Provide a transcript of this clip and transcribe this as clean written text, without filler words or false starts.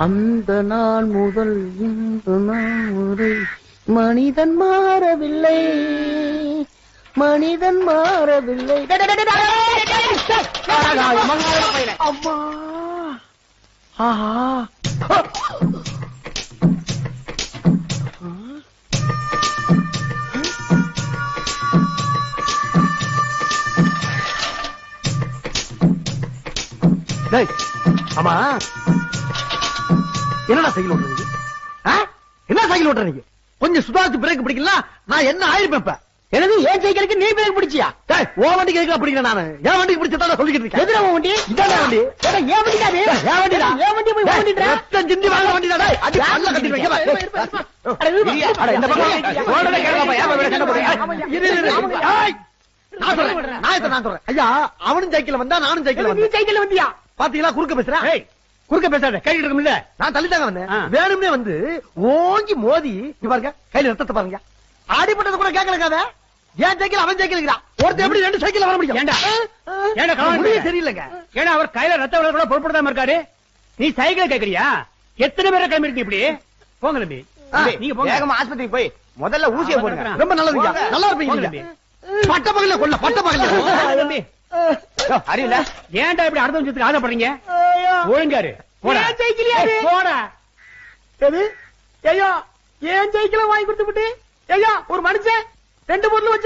அந்த நாள் முதல் இந்த நாள் வரை மனிதன் மாறவில்லை, மனிதன் மாறவில்லை. அம்மா ஆஹா ஆமா என்னடா சைக்கிள் ஓட்டுறீங்க? என்ன சைக்கிள் ஓட்டுறீங்க? கொஞ்சம் சுதாரிச்சு பிரேக் பிடிக்கல நான் என்ன ஆயிருப்பேன். எனது ஏன் சைக்கிளுக்கு நீ பிரேக் பிடிச்சியா? ஓ வண்டிக்கு எதுக்கு பிடிக்கிறேன் நானு? என் வண்டிக்கு பிடிச்சதான் சொல்லிக்கிட்டு இருக்கேன். எதுல வண்டி? இதான் வண்டி. ஏன் வண்டிடா நீ? ஏன் வண்டிடா? ஏன் வண்டி போய் ஓட்டிட்டற? ரத்தம் சிந்தி வாங்க வண்டிடா டேய். அது நல்லா கட்டி வைங்க. அட இந்த பக்கம் ஓடவே கேளப்பா. ஏன் வேற சண்டை போடுறீங்க? இரு டேய். நான் சொல்றேன். ஐயா அவனும் சைக்கிள் வந்தா நானும் சைக்கிள் வந்தேன். நீ சைக்கிள் வந்தியா? பாத்தீங்களா குறுக்க பேசுறேன். ஏய் குறுக்க பேசாத. கையில இருக்கும்ல. நான் தள்ளிட்டாங்க வந்தேன். வேணும்னே வந்து ஓங்கி மோதி இங்க பாருங்க கையில ரத்தத்தை பாருங்க. ஆடிப்பட்டது கூட கேட்கலக்காத. ஏன் சைக்கிள் அவன் சைக்கிள் ஒருத்தர் எப்படி ரெண்டு சைக்கிள் வர முடியும்? ஏண்டா தெரியலங்க. ஏன்னா அவர் கையில ரத்த விட கூட பொருட்படுத்தாம இருக்காரு. நீ சைக்கிள் கேட்கறியா? எத்தனை பேரை கிளம்பி இருக்கு இப்படி? போங்க தம்பி. நீங்க போங்க வேகமா ஆஸ்பத்திரிக்கு போய் முதல்ல ஊசியை போடுங்க. ரொம்ப நல்லதுங்க. நல்லா இருப்பீங்க. பட்ட பகல்ல கொல்ல பட்ட பகல்ல தம்பி. அறியல ஏன்டா இப்படி அடுத்த நிமிஷத்துக்கு ஆசைப்படுறீங்க? ஒழுங்காரு போடா. போடா. எது ஐயோ ஏன் சைக்கிள வாங்கி கொடுத்து விட்டு ஐயா ஒரு மனுஷன் 2 பொருள் வச்சு